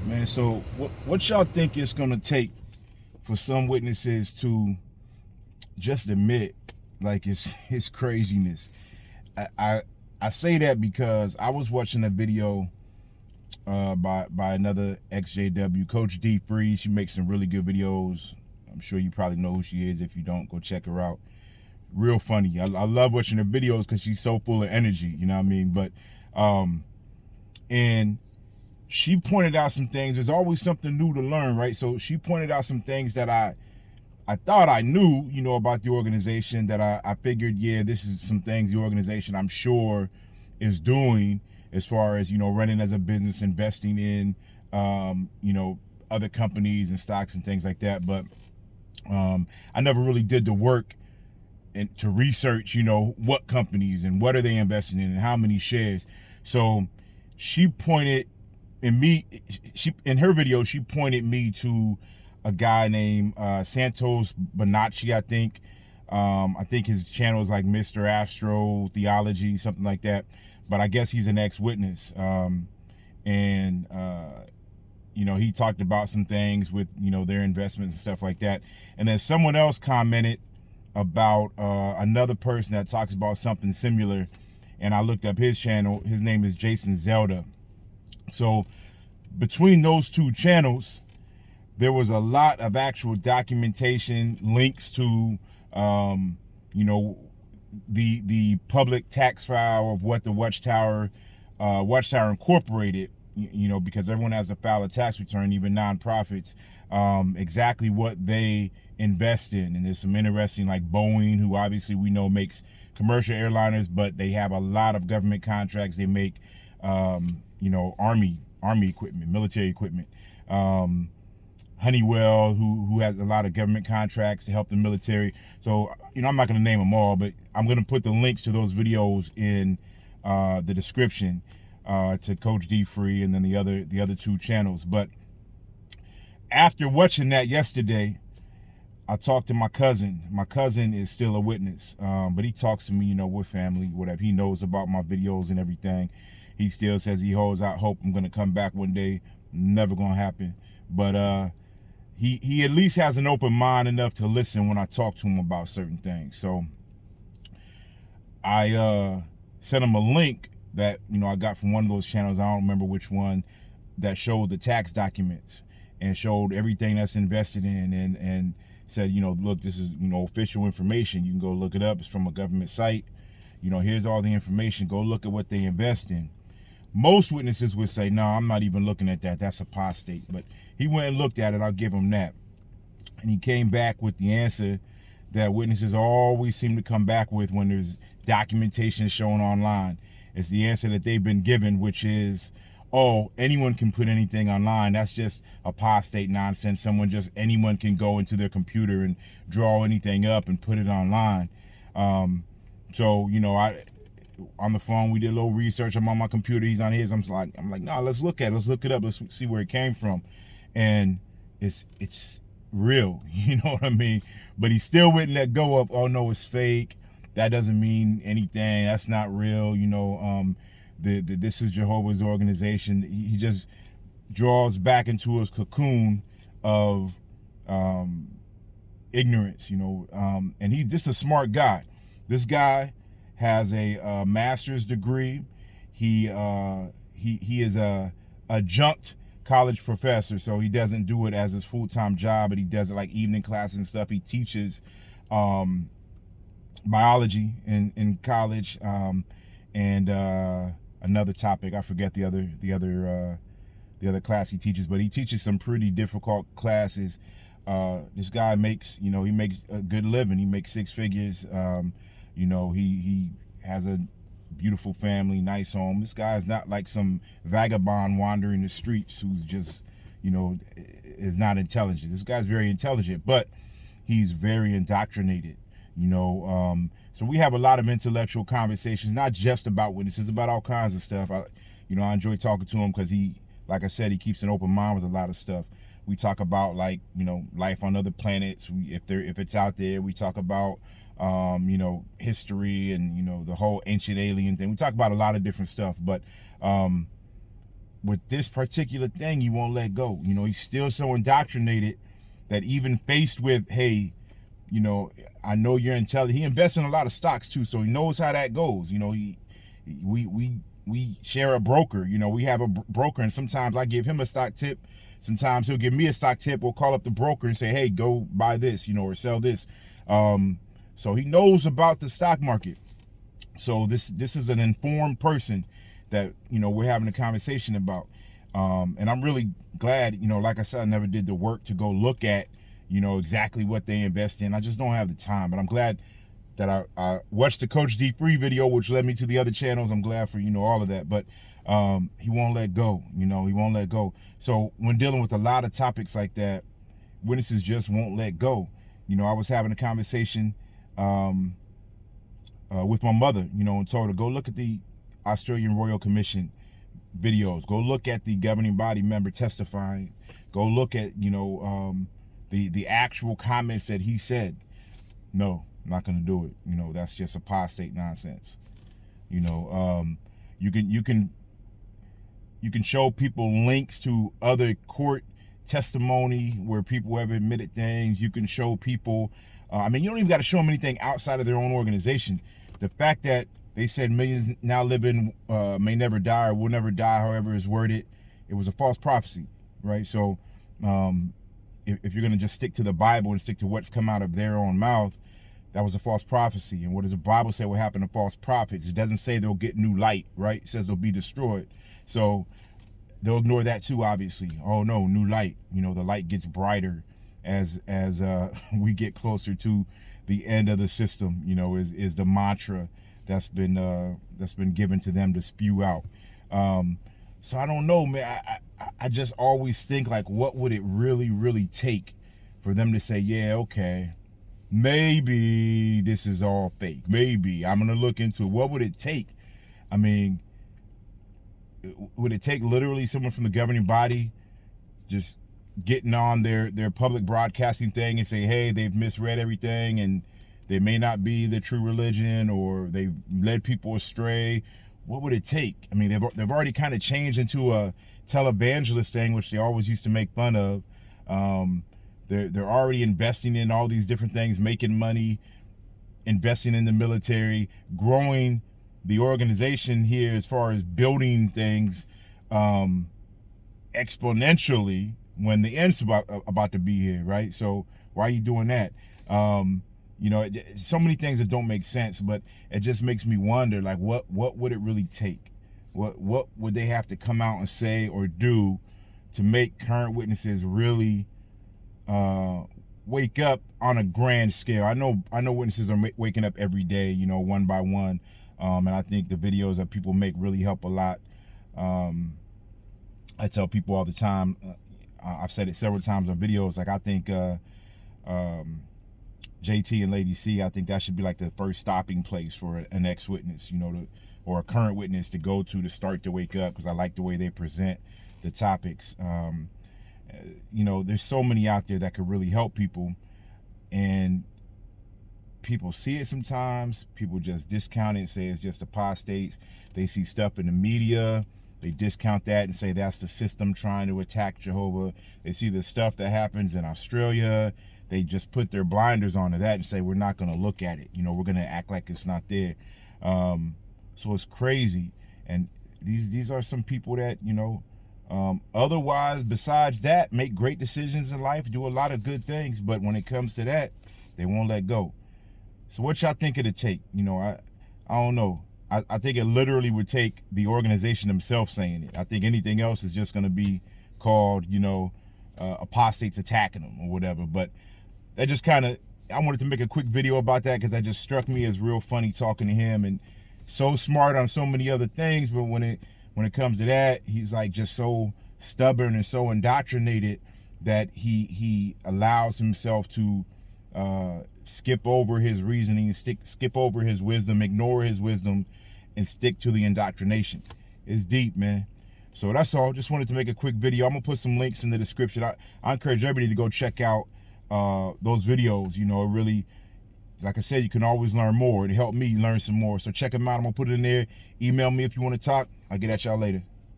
Man, so what y'all think it's gonna take for some witnesses to just admit like it's craziness? I, I I say that because I was watching a video by another XJW, Coach D Free. She makes some really good videos. I'm sure you probably know who she is. If you don't, go check her out. Real funny. I love watching her videos because she's so full of energy. You know what I mean? But and she pointed out some things. There's always something new to learn, right? So she pointed out some things that I thought I knew, about the organization, that I figured, yeah, this is some things the organization, I'm sure, is doing as far as, running as a business, investing in, other companies and stocks and things like that. But I never really did the work and to research, what companies and what are they investing in and how many shares. So she pointed in her video, she pointed me to a guy named Santos Binocci, I think. I think his channel is like Mr. Astro Theology, something like that. But I guess he's an ex-witness. And he talked about some things with, their investments and stuff like that. And then someone else commented about another person that talks about something similar. And I looked up his channel. His name is Jason Zelda. So between those two channels, there was a lot of actual documentation, links to, the public tax file of what the Watchtower Incorporated, because everyone has to file a tax return, even nonprofits, exactly what they invest in. And there's some interesting, like Boeing, who obviously we know makes commercial airliners, but they have a lot of government contracts. They make, army equipment, military equipment. Honeywell, who has a lot of government contracts to help the military. So, I'm not going to name them all, but I'm going to put the links to those videos in the description to Coach D Free and then the other two channels. But after watching that yesterday, I talked to my cousin. My cousin is still a witness, but he talks to me, we're family, whatever. He knows about my videos and everything. He still says he holds out hope I'm going to come back one day. Never going to happen. But he at least has an open mind enough to listen when I talk to him about certain things. So I sent him a link that, I got from one of those channels. I don't remember which one, that showed the tax documents and showed everything that's invested in and said, look, this is, official information. You can go look it up. It's from a government site. Here's all the information. Go look at what they invest in. Most witnesses would say, no, I'm not even looking at that. That's apostate. But he went and looked at it. I'll give him that. And he came back with the answer that witnesses always seem to come back with when there's documentation shown online. It's the answer that they've been given, which is, oh, anyone can put anything online. That's just apostate nonsense. Anyone can go into their computer and draw anything up and put it online. So, on the phone, we did a little research. I'm on my computer, he's on his. I'm like, no, let's look at it. Let's look it up. Let's see where it came from. And it's real, you know what I mean? But he still wouldn't let go of, oh no, it's fake. That doesn't mean anything. That's not real. This is Jehovah's organization. He just draws back into his cocoon of ignorance, and he's just a smart guy. This guy has a master's degree. He is a adjunct college professor, so he doesn't do it as his full-time job, but he does it like evening classes and stuff. He teaches biology in college, and another topic, I forget the other class he teaches, but he teaches some pretty difficult classes. This guy makes, he makes a good living. He makes six figures. He has a beautiful family, nice home. This guy is not like some vagabond wandering the streets who's just, is not intelligent. This guy's very intelligent, but he's very indoctrinated, So we have a lot of intellectual conversations, not just about witnesses, about all kinds of stuff. I enjoy talking to him because he, like I said, he keeps an open mind with a lot of stuff. We talk about life on other planets, if it's out there. We talk about history and the whole ancient alien thing. We talk about a lot of different stuff, but with this particular thing, he won't let go. You know, he's still so indoctrinated that even faced with, hey, you know, I know you're intelligent. He invests in a lot of stocks too, so he knows how that goes. You know, we share a broker. You know, we have a broker, and sometimes I give him a stock tip. Sometimes he'll give me a stock tip. We'll call up the broker and say, hey, go buy this, you know, or sell this. So he knows about the stock market. So this is an informed person that, you know, we're having a conversation about. And I'm really glad, you know, like I said, I never did the work to go look at, you know, exactly what they invest in. I just don't have the time. But I'm glad that I watched the Coach D Free video, which led me to the other channels. I'm glad for, you know, all of that. But he won't let go. You know, he won't let go. So when dealing with a lot of topics like that, witnesses just won't let go. You know, I was having a conversation with my mother, you know, and told her, go look at the Australian Royal Commission videos. Go look at the governing body member testifying. Go look at, you know, the actual comments that he said. No, I'm not going to do it. You know, that's just apostate nonsense. You know, you can show people links to other court testimony where people have admitted things. You can show people, I mean, you don't even got to show them anything outside of their own organization. The fact that they said millions now living may never die or will never die, however is worded, it was a false prophecy, right? So if you're going to just stick to the Bible and stick to what's come out of their own mouth, that was a false prophecy. And what does the Bible say will happen to false prophets? It doesn't say they'll get new light, right? It says they'll be destroyed. So they'll ignore that too, obviously. Oh no, new light. You know, the light gets brighter as we get closer to the end of the system, you know, is the mantra that's been given to them to spew out. So I don't know, man. I just always think, like, what would it really take for them to say, yeah, okay, maybe this is all fake. Maybe I'm gonna look into it. What would it take? I mean, would it take literally someone from the governing body just getting on their public broadcasting thing and say, hey, they've misread everything and they may not be the true religion, or they've led people astray? What would it take? I mean, they've already kind of changed into a televangelist thing, which they always used to make fun of. They're already investing in all these different things, making money, investing in the military, growing the organization here as far as building things exponentially when the end's about to be here, right? So why are you doing that? You know, so many things that don't make sense, but it just makes me wonder, like, what would it really take? What would they have to come out and say or do to make current witnesses really wake up on a grand scale? I know witnesses are waking up every day, you know, one by one, and I think the videos that people make really help a lot. I tell people all the time, I've said it several times on videos, like, I think JT and Lady C, I think that should be like the first stopping place for an ex-witness, you know, or a current witness to go to start to wake up, because I like the way they present the topics. You know, there's so many out there that could really help people, and people see it sometimes. People just discount it and say it's just apostates. They see stuff in the media, they discount that and say that's the system trying to attack Jehovah. They see the stuff that happens in Australia, they just put their blinders onto that and say, we're not going to look at it. You know, we're going to act like it's not there. So it's crazy. And these are some people that, you know, otherwise, besides that, make great decisions in life, do a lot of good things. But when it comes to that, they won't let go. So what y'all think it'd take? You know, I don't know. I think it literally would take the organization themselves saying it. I think anything else is just going to be called, you know, apostates attacking them or whatever. But that just kind of, I wanted to make a quick video about that because that just struck me as real funny talking to him, and so smart on so many other things. But when it comes to that, he's like just so stubborn and so indoctrinated that he allows himself to skip over his reasoning, skip over his wisdom, ignore his wisdom, and stick to the indoctrination. It's deep, man. So that's all. Just wanted to make a quick video. I'm gonna put some links in the description. I encourage everybody to go check out those videos. You know, it really, like I said, you can always learn more. It helped me learn some more. So check them out. I'm gonna put it in there. Email me if you want to talk. I'll get at y'all later.